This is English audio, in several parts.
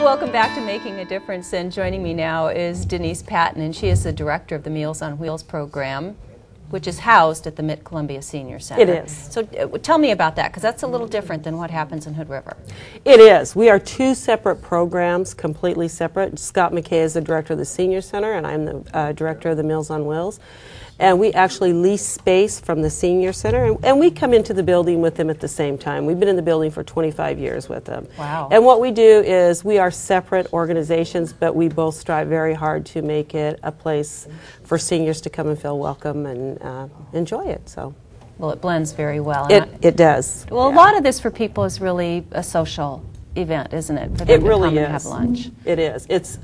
welcome back to Making a Difference, and joining me now is Denise Patton, and she is the director of the Meals on Wheels program, which is housed at the Mid-Columbia Senior Center. It is. So tell me about that, because that's a little different than what happens in Hood River. It is. We are two separate programs, completely separate. Scott McKay is the director of the Senior Center, and I'm the director of the Meals on Wheels. And we actually lease space from the Senior Center, and we come into the building with them at the same time. We've been in the building for 25 years with them. Wow. And what we do is we are separate organizations, but we both strive very hard to make it a place for seniors to come and feel welcome and enjoy it. So, Well, it blends very well. It does. Well, Yeah. a lot of this for people is really a social event, isn't it? For them to really come is. and have lunch. It is. It's.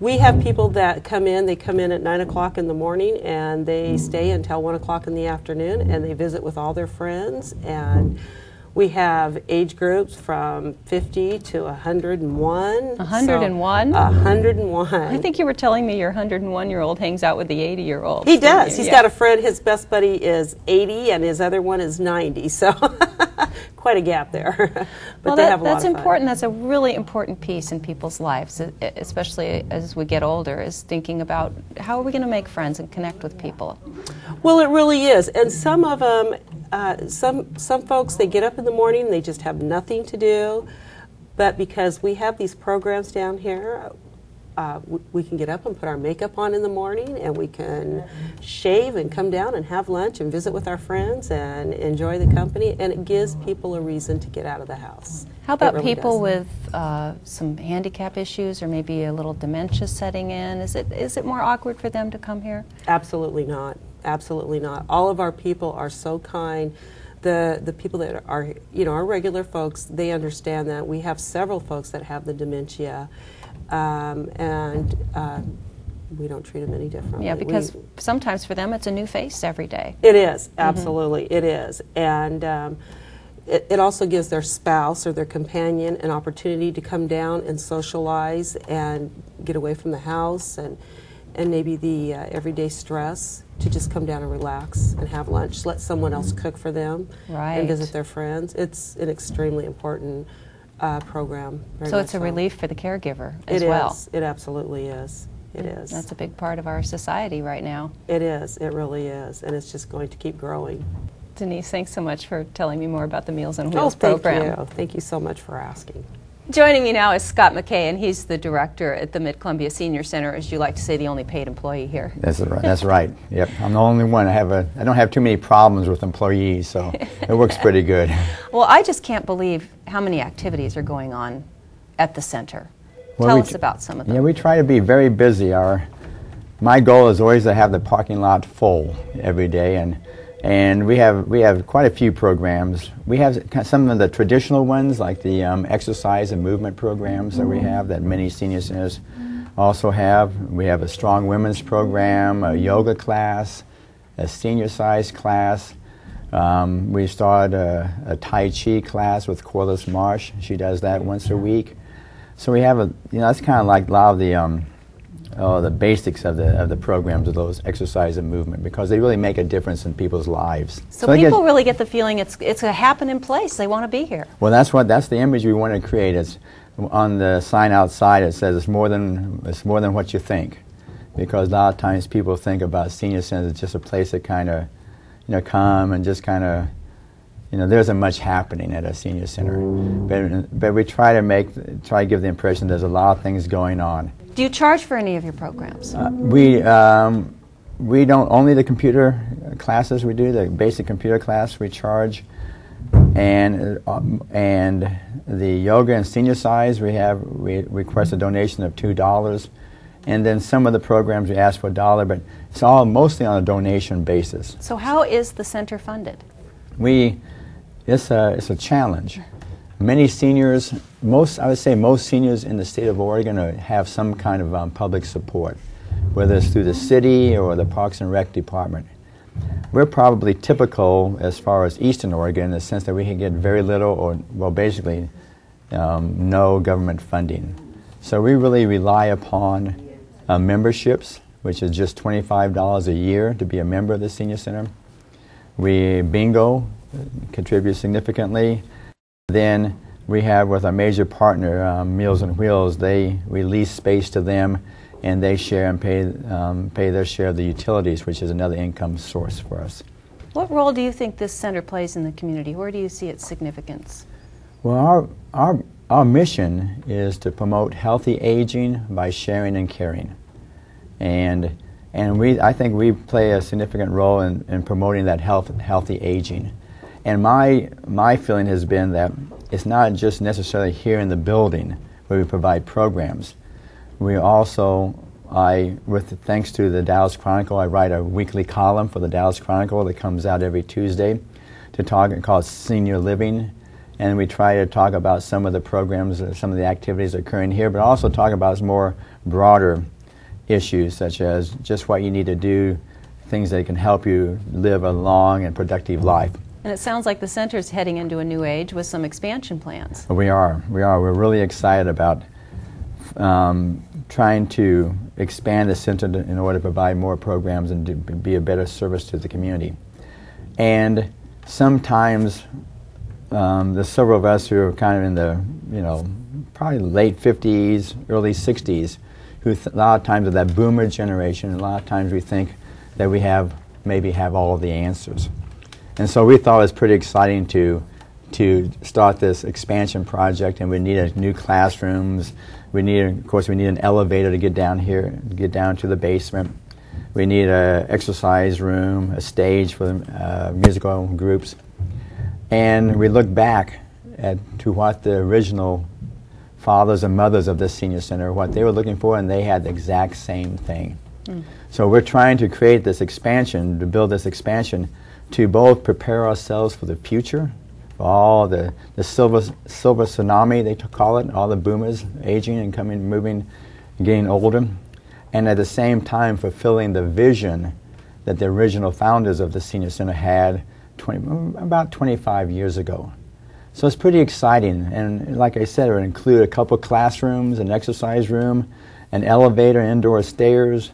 We have people that come in. They come in at 9 o'clock in the morning, and they stay until 1 o'clock in the afternoon, and they visit with all their friends. And we have age groups from 50 to 101. 101? 101. I think you were telling me your 101-year-old hangs out with the 80-year-old. He does. He's got a friend. His best buddy is 80, and his other one is 90. So quite a gap there. But Well, they have a lot that's of fun. important. That's a really important piece in people's lives, especially as we get older, is thinking about how are we going to make friends and connect with people. Well, it really is. And some of them, some folks, they get up in the morning, they just have nothing to do. But because we have these programs down here, we can get up and put our makeup on in the morning, and we can shave and come down and have lunch and visit with our friends and enjoy the company, and it gives people a reason to get out of the house. How about really people does. with some handicap issues or maybe a little dementia setting in? Is it more awkward for them to come here? Absolutely not. Absolutely not. All of our people are so kind. The people that are, our regular folks, they understand that. We have several folks that have the dementia. And we don't treat them any differently. Yeah, because sometimes for them it's a new face every day. It is, absolutely, it is. And it also gives their spouse or their companion an opportunity to come down and socialize and get away from the house and maybe the everyday stress, to just come down and relax and have lunch, let someone else cook for them, and visit their friends. It's an extremely important program. So it's a relief for the caregiver as well. It absolutely is. It is. That's a big part of our society right now. It is. It really is. And it's just going to keep growing. Denise, thanks so much for telling me more about the Meals on Wheels program. Thank you. Thank you so much for asking. Joining me now is Scott McKay, and he's the director at the Mid-Columbia Senior Center, as you like to say, the only paid employee here. That's right. That's right. Yep. I'm the only one. I don't have too many problems with employees, so it works pretty good. Well, I just can't believe how many activities are going on at the center. Well, Tell us about some of them. Yeah, we try to be very busy. My goal is always to have the parking lot full every day, and we have quite a few programs. We have some of the traditional ones, like the exercise and movement programs that we have, that many senior centers also have. We have a strong women's program, a yoga class, a senior size class. We started a Tai Chi class with Corliss Marsh. She does that once a week. So we have that's kind of like a lot of the basics of the programs of those exercise and movement, because they really make a difference in people's lives. So people really get the feeling it's a happening place. They want to be here. Well, that's the image we want to create. It's on the sign outside. It says it's more than what you think, because a lot of times people think about senior centers as just a place that kind of come and just kind of there isn't much happening at a senior center. But we try to give the impression there's a lot of things going on. Do you charge for any of your programs? We don't, only the computer classes we do, the basic computer class we charge, and the yoga and senior size we request a donation of $2, and then some of the programs we ask for $1, but it's all mostly on a donation basis. So how is the center funded? It's a challenge. Many seniors, I would say most seniors in the state of Oregon have some kind of public support, whether it's through the city or the Parks and Rec Department. We're probably typical as far as Eastern Oregon, in the sense that we can get very little or basically no government funding. So we really rely upon memberships, which is just $25 a year to be a member of the Senior Center. Bingo contributes significantly. Then we have with our major partner, Meals on Wheels, we lease space to them, and they share and pay their share of the utilities, which is another income source for us. What role do you think this center plays in the community? Where do you see its significance? Well, our mission is to promote healthy aging by sharing and caring, and I think we play a significant role in promoting that healthy aging. And my feeling has been that it's not just necessarily here in the building where we provide programs. We also, thanks to the Dalles Chronicle, I write a weekly column for the Dalles Chronicle that comes out every Tuesday to talk, called Senior Living. And we try to talk about some of the programs, some of the activities occurring here, but also talk about more broader issues, such as just what you need to do, things that can help you live a long and productive life. And it sounds like the center's heading into a new age with some expansion plans. We are. We're really excited about trying to expand the center in order to provide more programs and to be a better service to the community. And sometimes there's several of us who are kind of in the, probably late 50s, early 60s, who a lot of times are that boomer generation, and a lot of times we think that we maybe have all of the answers. And so we thought it was pretty exciting to start this expansion project, and we needed new classrooms. Of course, we need an elevator to get down here, get down to the basement. We need an exercise room, a stage for musical groups. And we look back to what the original fathers and mothers of this senior center, what they were looking for, and they had the exact same thing. So we're trying to create this expansion, to build this expansion, to both prepare ourselves for the future, for all the silver tsunami, they call it, all the boomers aging and moving, getting older, and at the same time fulfilling the vision that the original founders of the senior center had about 25 years ago. So it's pretty exciting, and like I said, it would include a couple classrooms, an exercise room, an elevator, indoor stairs,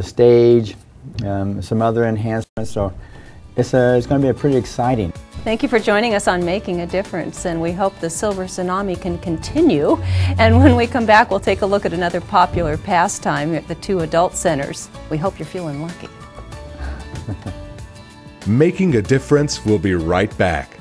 stage, some other enhancements. So it's going to be pretty exciting. Thank you for joining us on Making a Difference, and we hope the silver tsunami can continue. And when we come back, we'll take a look at another popular pastime at the two adult centers. We hope you're feeling lucky. Making a Difference will be right back.